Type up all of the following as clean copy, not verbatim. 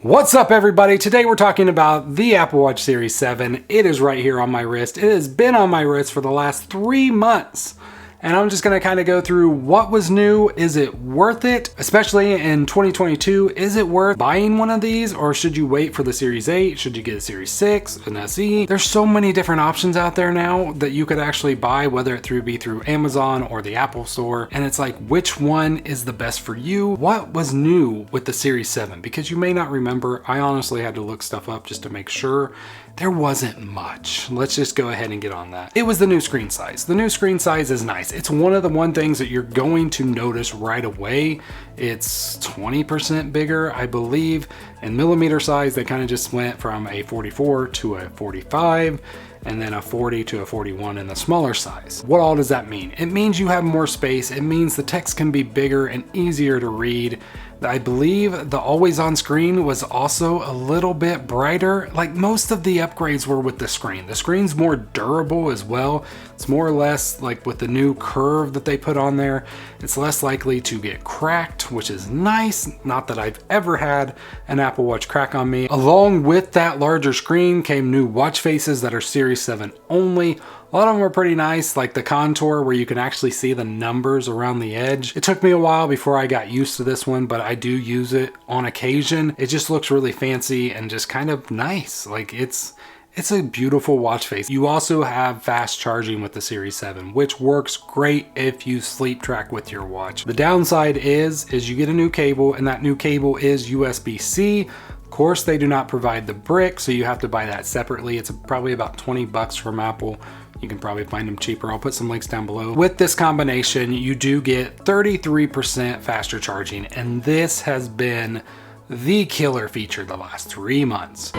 What's up, everybody? Today we're talking about the Apple Watch Series 7. It is right here on my wrist. It has been on my wrist for the last 3 months. And I'm just gonna kind of go through what was new. Is it worth it? Especially in 2022, is it worth buying one of these, or should you wait for the Series 8? Should you get a Series 6, an SE? There's so many different options out there now that you could actually buy, whether it be through Amazon or the Apple Store. And it's like, which one is the best for you? What was new with the Series 7? Because you may not remember. I honestly had to look stuff up just to make sure. There wasn't much. Let's just go ahead and get on that. It was the new screen size. The new screen size is nice. It's one of the things that you're going to notice right away. It's 20% bigger, I believe. In millimeter size, they kind of just went from a 44 to a 45, and then a 40 to a 41 in the smaller size. What all does that mean? It means you have more space. It means the text can be bigger and easier to read. I believe the always on screen was also a little bit brighter. Like most of the upgrades were with the screen. The screen's more durable as well. It's more or less like with the new curve that they put on there, it's less likely to get cracked, which is nice. Not that I've ever had an Apple Watch crack on me. Along with that larger screen came new watch faces that are Series 7 only. A lot of them are pretty nice, like the contour where you can actually see the numbers around the edge. It took me a while before I got used to this one, but I do use it on occasion. It just looks really fancy and just kind of nice. Like it's a beautiful watch face. You also have fast charging with the Series 7, which works great if you sleep track with your watch. The downside is you get a new cable, and that new cable is USB-C. Of course, they do not provide the brick, so you have to buy that separately. It's probably about 20 bucks from Apple. You can probably find them cheaper. I'll put some links down below. With this combination, you do get 33% faster charging, and this has been the killer feature the last 3 months.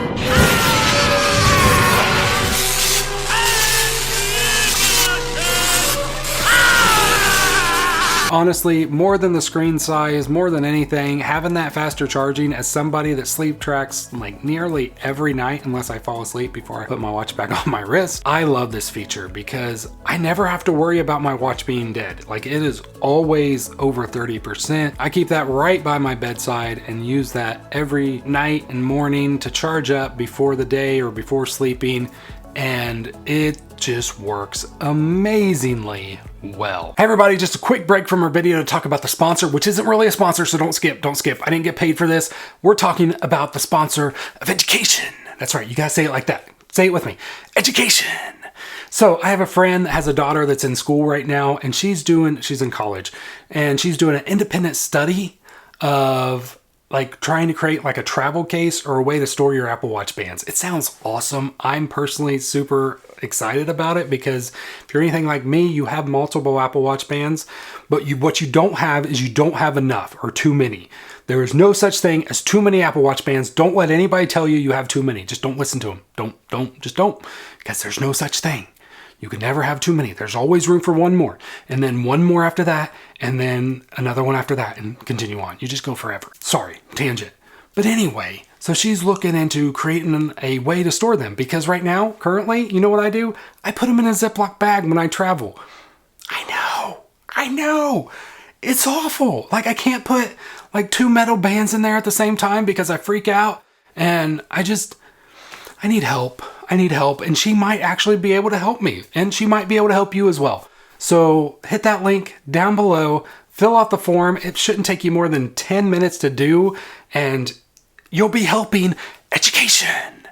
Honestly, more than the screen size, more than anything, having that faster charging, as somebody that sleep tracks like nearly every night unless I fall asleep before I put my watch back on my wrist, I love this feature because I never have to worry about my watch being dead. Like, it is always over 30%. I keep that right by my bedside and use that every night and morning to charge up before the day or before sleeping, and it just works amazingly well. Hey everybody, just a quick break from our video to talk about the sponsor, which isn't really a sponsor, so don't skip. I didn't get paid for this. We're talking about the sponsor of education. That's right, you gotta say it like that. Say it with me, education. So I have a friend that has a daughter that's in school right now, and she's in college, and she's doing an independent study of like trying to create like a travel case or a way to store your Apple Watch bands. It sounds awesome. I'm personally super excited about it because if you're anything like me, you have multiple Apple Watch bands, but what you don't have is you don't have enough or too many. There is no such thing as too many Apple Watch bands. Don't let anybody tell you you have too many. Just don't listen to them. Just don't, because there's no such thing. You can never have too many. There's always room for one more, and then one more after that, and then another one after that, and continue on. You just go forever. Sorry, tangent. But anyway, so she's looking into creating a way to store them, because right now, currently, you know what I do? I put them in a Ziploc bag when I travel. I know. It's awful. Like, I can't put like 2 metal bands in there at the same time because I freak out, and I need help. And she might actually be able to help me, and she might be able to help you as well. So hit that link down below, fill out the form. It shouldn't take you more than 10 minutes to do, and you'll be helping education.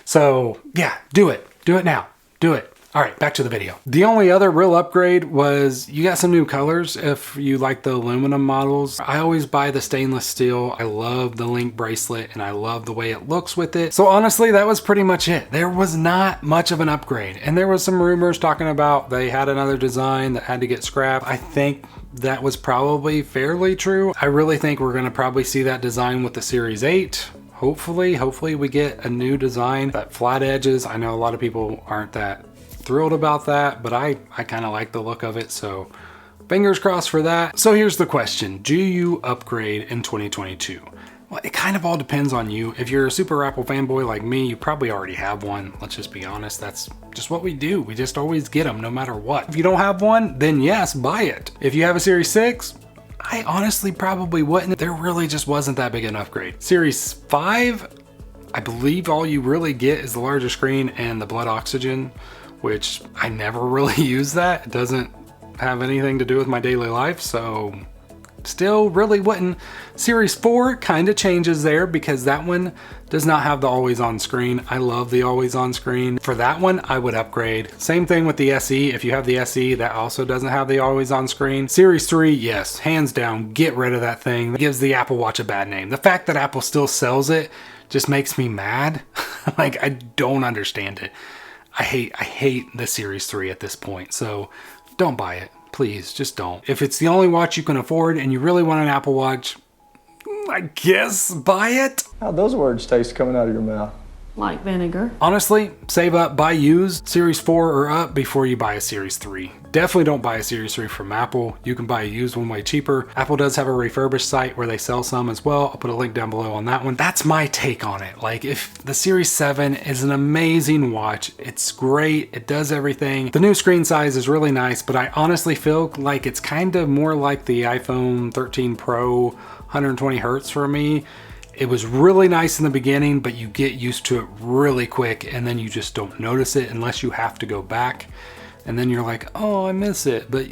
So yeah, do it now, do it. All right, back to the video. The only other real upgrade was you got some new colors if you like the aluminum models. I always buy the stainless steel. I love the Link bracelet and I love the way it looks with it. So honestly, that was pretty much it. There was not much of an upgrade. And there was some rumors talking about they had another design that had to get scrapped. I think that was probably fairly true. I really think we're gonna probably see that design with the Series 8. Hopefully we get a new design. That flat edges, I know a lot of people aren't that thrilled about that, but I kind of like the look of it, so fingers crossed for that. So here's the question: do you upgrade in 2022? Well, it kind of all depends on you. If you're a super Apple fanboy like me, you probably already have one. Let's just be honest, that's just what we do. We just always get them no matter what. If you don't have one, then yes, buy it. If you have a Series 6, I honestly probably wouldn't. There really just wasn't that big an upgrade. Series 5, I believe all you really get is the larger screen and the blood oxygen, which I never really use that. It doesn't have anything to do with my daily life, so still really wouldn't. Series 4 kind of changes there because that one does not have the always on screen. I love the always on screen. For that one, I would upgrade. Same thing with the SE. If you have the SE, that also doesn't have the always on screen. Series 3, yes, hands down, get rid of that thing. It gives the Apple Watch a bad name. The fact that Apple still sells it just makes me mad. Like, I don't understand it. I hate the Series 3 at this point, so don't buy it. Please, just don't. If it's the only watch you can afford and you really want an Apple Watch, I guess buy it. How'd those words taste coming out of your mouth? Like vinegar. Honestly, save up, buy used, Series 4 or up before you buy a Series 3. Definitely don't buy a Series 3 from Apple. You can buy a used one way cheaper. Apple does have a refurbished site where they sell some as well. I'll put a link down below on that one. That's my take on it. Like, if the Series 7 is an amazing watch, it's great, it does everything. The new screen size is really nice, but I honestly feel like it's kind of more like the iPhone 13 Pro 120 Hertz for me. It was really nice in the beginning, but you get used to it really quick and then you just don't notice it unless you have to go back. And then you're like, oh, I miss it. But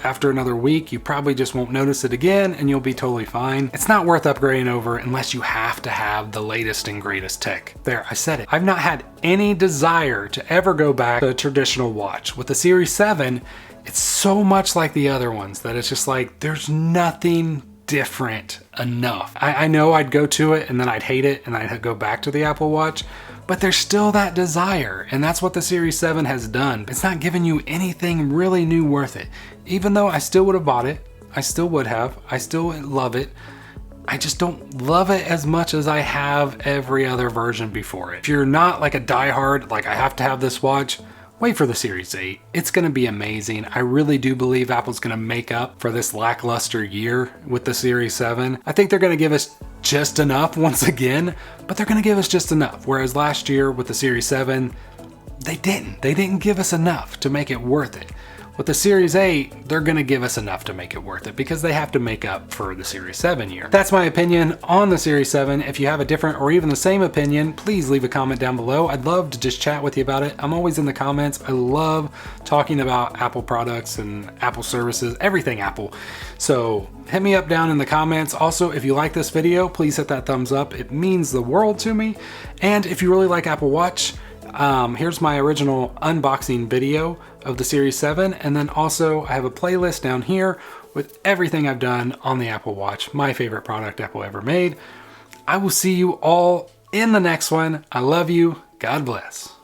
after another week, you probably just won't notice it again and you'll be totally fine. It's not worth upgrading over unless you have to have the latest and greatest tech. There, I said it. I've not had any desire to ever go back to a traditional watch. With the Series 7, it's so much like the other ones that it's just like, there's nothing different enough. I know I'd go to it and then I'd hate it and I'd go back to the Apple Watch, but there's still that desire, and that's what the Series 7 has done. It's not giving you anything really new worth it. Even though I still would have bought it, I still would have, I still love it, I just don't love it as much as I have every other version before it. If you're not like a diehard, like I have to have this watch, wait for the Series 8. It's gonna be amazing. I really do believe Apple's gonna make up for this lackluster year with the Series 7. I think they're gonna give us just enough once again, but they're gonna give us just enough. Whereas last year with the Series 7, they didn't give us enough to make it worth it. With the Series 8, they're gonna give us enough to make it worth it because they have to make up for the Series 7 year. That's my opinion on the Series 7. If you have a different or even the same opinion, please leave a comment down below. I'd love to just chat with you about it. I'm always in the comments. I love talking about Apple products and Apple services, everything Apple. So hit me up down in the comments. Also, if you like this video, please hit that thumbs up. It means the world to me. And if you really like Apple Watch, here's my original unboxing video of the Series 7, and then also I have a playlist down here with everything I've done on the Apple Watch, my favorite product Apple ever made. I will see you all in the next one. I love you. God bless.